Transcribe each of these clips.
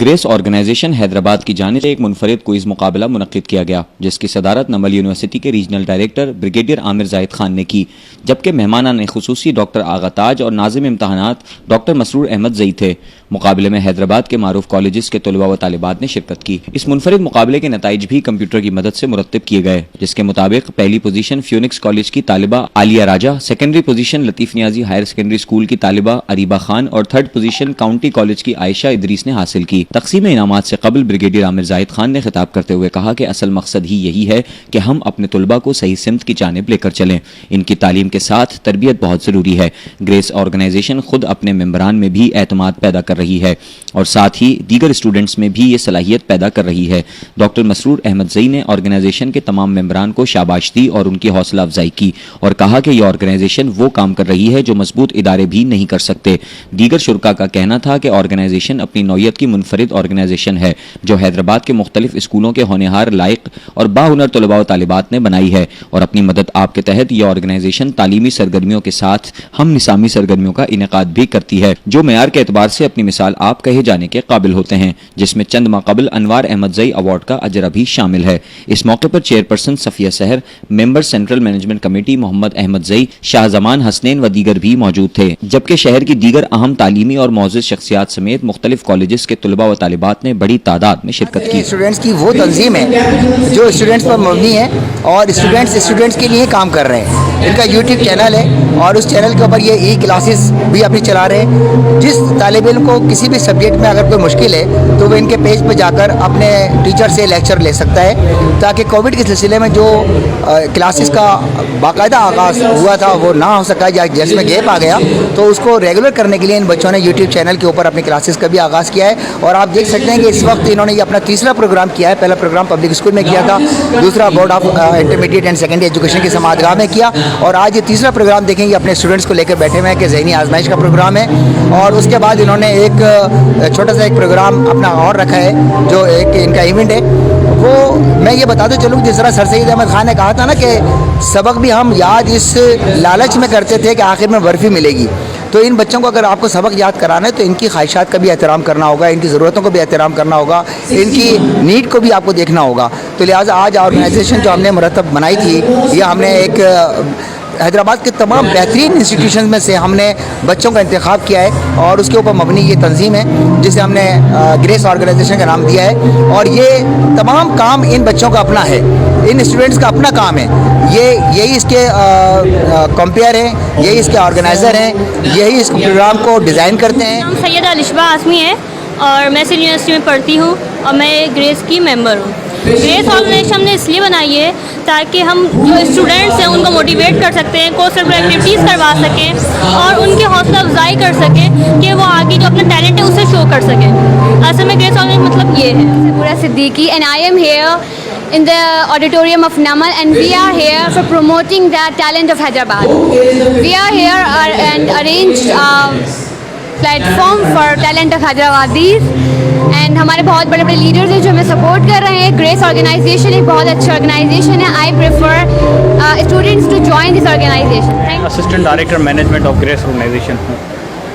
Grease organization Hyderabad کی جانب سے ایک منفرد کوئز مقابلہ منعقد کیا گیا، جس کی صدارت نمل یونیورسٹی کے ریجنل ڈائریکٹر بریگیڈیئر عامر زاہد خان نے کی، جبکہ مہمانان خصوصی ڈاکٹر آغا تاج اور ناظم امتحانات ڈاکٹر مسرور احمد زئی تھے۔ مقابلے میں حیدرآباد کے معروف کالجز کے طلباء و طالبات نے شرکت کی۔ اس منفرد مقابلے کے نتائج بھی کمپیوٹر کی مدد سے مرتب کیے گئے، جس کے مطابق پہلی پوزیشن فیونکس کالج کی طالبہ عالیہ راجہ، سیکنڈری پوزیشن لطیف نیازی ہائر سیکنڈری اسکول کی طالبہ اریبہ خان اور تھرڈ پوزیشن کاؤنٹی کالج کی عائشہ ادریس نے حاصل کی۔ تقسیم انعامات سے قبل بریگیڈیئر عامر زاہد خان نے خطاب کرتے ہوئے کہا کہ اصل مقصد ہی یہی ہے کہ ہم اپنے طلباء کو صحیح سمت کی جانب لے کر چلیں۔ ان کی تعلیم کے ساتھ تربیت بہت ضروری ہے۔ گریس آرگنائزیشن خود اپنے ممبران میں بھی اعتماد پیدا کر رہی ہے اور ساتھ ہی دیگر اسٹوڈنٹس میں بھی یہ صلاحیت پیدا کر رہی ہے۔ ڈاکٹر مسرور احمد زئی نے آرگنائزیشن کے تمام ممبران کو شاباش دی اور ان کی حوصلہ افزائی کی اور کہا کہ یہ آرگنائزیشن وہ کام کر رہی ہے جو مضبوط ادارے بھی نہیں کر سکتے۔ دیگر شرکاء کا کہنا تھا کہ آرگنائزیشن اپنی نوعیت کی منفرد آرگنائزیشن ہے جو حیدرآباد کے مختلف اسکولوں کے ہونہار، لائق اور باہنر طلباء و طالبات نے بنائی ہے اور اپنی مدد آپ کے تحت یہ آرگنائزیشن تعلیمی سرگرمیوں کے ساتھ ہم نصابی سرگرمیوں کا انعقاد بھی کرتی ہے جو معیار کے اعتبار سے اپنی مثال آپ کہے جانے کے قابل ہوتے ہیں، جس میں چند ماہ قبل انوار احمد زئی ایوارڈ کا اجرہ بھی شامل ہے۔ اس موقع پر چیئرپرسن صفیہ سحر، ممبر سینٹرل مینجمنٹ کمیٹی محمد احمد زئی، شاہ زمان حسنین و دیگر بھی موجود تھے، جبکہ شہر کی دیگر اہم تعلیمی اور معزز شخصیات سمیت مختلف کالجز کے طلباء و طالبات نے بڑی تعداد میں شرکت کی۔ اسٹوڈنٹس کی وہ تنظیم ہے جو اسٹوڈنٹس پر مبنی ہے اور اسٹوڈنٹس کے لیے کام کر رہے ہیں۔ ان کا یوٹیوب چینل ہے اور اس چینل کے اوپر یہ ای کلاسز بھی اپنی چلا رہے ہیں۔ جس طالب علم کو کسی بھی سبجیکٹ میں اگر کوئی مشکل ہے تو وہ ان کے پیج پہ جا کر اپنے ٹیچر سے لیکچر لے سکتا ہے، تاکہ کووڈ کے سلسلے میں جو کلاسز کا باقاعدہ آغاز ہوا تھا وہ نہ ہو سکا یا جس میں گیپ آ گیا، تو اس کو ریگولر کرنے کے لیے ان بچوں نے یوٹیوب چینل کے اوپر اپنی کلاسز کا بھی آغاز کیا ہے۔ اور آپ دیکھ سکتے ہیں کہ اس وقت انہوں نے یہ اپنا تیسرا پروگرام کیا ہے۔ پہلا پروگرام پبلک اسکول میں کیا تھا، دوسرا board of intermediate and secondary education کی سماعتگاہ میں کیا، اور آج یہ تیسرا پروگرام دیکھیں گے اپنے اسٹوڈنٹس کو لے کر بیٹھے ہوئے ہیں کہ ذہنی آزمائش کا پروگرام ہے۔ اور اس کے بعد انہوں نے ایک چھوٹا سا ایک پروگرام اپنا اور رکھا ہے جو ایک ان کا ایونٹ ہے۔ وہ میں یہ بتاتے چلوں جس طرح سر سید احمد خان نے کہا تھا نا کہ سبق بھی ہم یاد اس لالچ میں کرتے تھے کہ آخر میں برفی ملے گی، تو ان بچوں کو اگر آپ کو سبق یاد کرانا ہے تو ان کی خواہشات کا بھی احترام کرنا ہوگا، ان کی ضرورتوں کو بھی احترام کرنا ہوگا، ان کی نیڈ کو بھی آپ کو دیکھنا ہوگا۔ تو لہٰذا آج آرگنائزیشن جو ہم نے مرتب بنائی تھی، یہ ہم نے ایک حیدرآباد کے تمام بہترین انسٹیٹیوشنز میں سے ہم نے بچوں کا انتخاب کیا ہے اور اس کے اوپر مبنی یہ تنظیم ہے جسے ہم نے گریس آرگنائزیشن کا نام دیا ہے۔ اور یہ تمام کام ان بچوں کا اپنا ہے، ان اسٹوڈنٹس کا اپنا کام ہے۔ یہی اس کے کمپیئر ہیں، یہی اس کے آرگنائزر ہیں، یہی اس پروگرام کو ڈیزائن کرتے ہیں۔ نام سیدہ الشبہ آسمی ہے اور میں سندھ یونیورسٹی میں پڑھتی ہوں اور میں گریس کی ممبر ہوں۔ گریس آرگنائزیشن ہم نے اس لیے بنائی ہے تاکہ ہم جو اسٹوڈنٹس ہیں ان کو موٹیویٹ کر سکتے ہیں، کو سرکل ایکٹیویٹیز کروا سکیں اور ان کی حوصلہ افزائی کر سکیں کہ وہ آگے جو اپنا ٹیلنٹ ہے اسے شو کر سکیں۔ اصل میں گریس آرگنائزیشن مطلب یہ ہے۔ Sabura Siddiqui and I am here in the auditorium of Namal and we are here for promoting the talent of Hyderabad. We are here and arranged platform for talent of Hyderabadis and ہمارے بہت بڑے بڑے leaders ہیں جو ہمیں support کر رہے ہیں۔ گریس آرگنائزیشن ایک بہت اچھا آرگنائزیشن ہے۔ I prefer students to join this organization. Assistant director management of Grace organization ہوں۔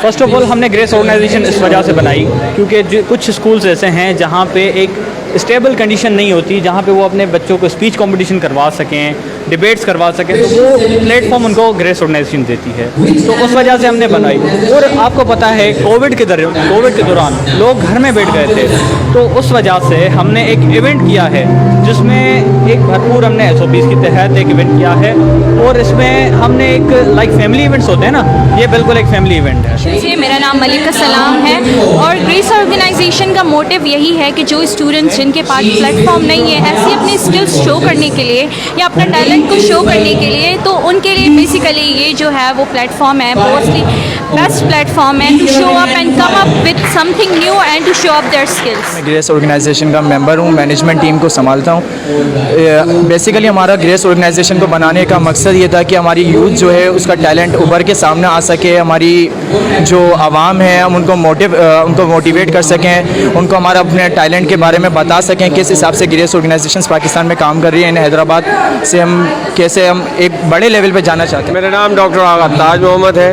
فرسٹ آف آل ہم نے گریس آرگنائزیشن اس وجہ سے بنائی کیونکہ کچھ اسکولس ایسے ہیں جہاں پہ ایک اسٹیبل کنڈیشن نہیں ہوتی جہاں پہ وہ اپنے بچوں کو اسپیچ کمپٹیشن کروا سکیں، ڈبیٹس کروا سکیں، تو وہ پلیٹ فارم ان کو گریس آرگنائزیشن دیتی ہے، تو اس وجہ سے ہم نے بنائی۔ اور آپ کو پتہ ہے کووڈ کے دوران لوگ گھر میں بیٹھ گئے تھے، تو اس وجہ سے ہم نے ایک ایونٹ کیا ہے جس میں ایک بھرپور ہم نے SOPs کے تحت ایک ایونٹ کیا ہے، اور اس میں ہم نے ایک لائک فیملی ایونٹس ہوتے ہیں نا، یہ بالکل ایک فیملی ایونٹ ہے۔ جی میرا نام ملک السلام ہے اور گریس آرگنائزیشن کا موٹیو یہی ہے کہ جو اسٹوڈنٹس جن کے پاس پلیٹ فارم نہیں ہے ایسے اپنے اسکلس شو کرنے کے لیے یا اپنا ٹیلنٹ کو شو کرنے کے لیے، تو ان کے لیے بیسیکلی یہ جو ہے وہ پلیٹ فارم ہے، موسٹلی بیسٹ پلیٹ فارم ہے to show up and come up with something new and to show up their skills. میں گریس آرگنائزیشن کا ممبر ہوں، مینجمنٹ ٹیم کو سنبھالتا ہوں۔ بیسیکلی ہمارا گریس آرگنائزیشن کو بنانے کا مقصد یہ تھا کہ ہماری یوتھ جو ہے اس کا ٹیلنٹ ابھر کے سامنے آ سکے، ہماری جو عوام ہے ہم ان کو موٹیویٹ کر سکیں، ان کو ہمارا اپنے ٹیلنٹ کے بارے میں بتا سکیں کس حساب سے گریس آرگنائزیشنز پاکستان میں کام کر رہی ہیں، حیدرآباد سے ہم کیسے ہم ایک بڑے لیول پہ جانا چاہتے ہیں۔ میرا نام ڈاکٹر آغا تاج محمد ہے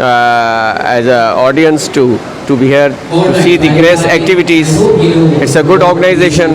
as a audience to be here to see the GRACE activities. It's a good organization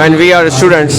when we are students,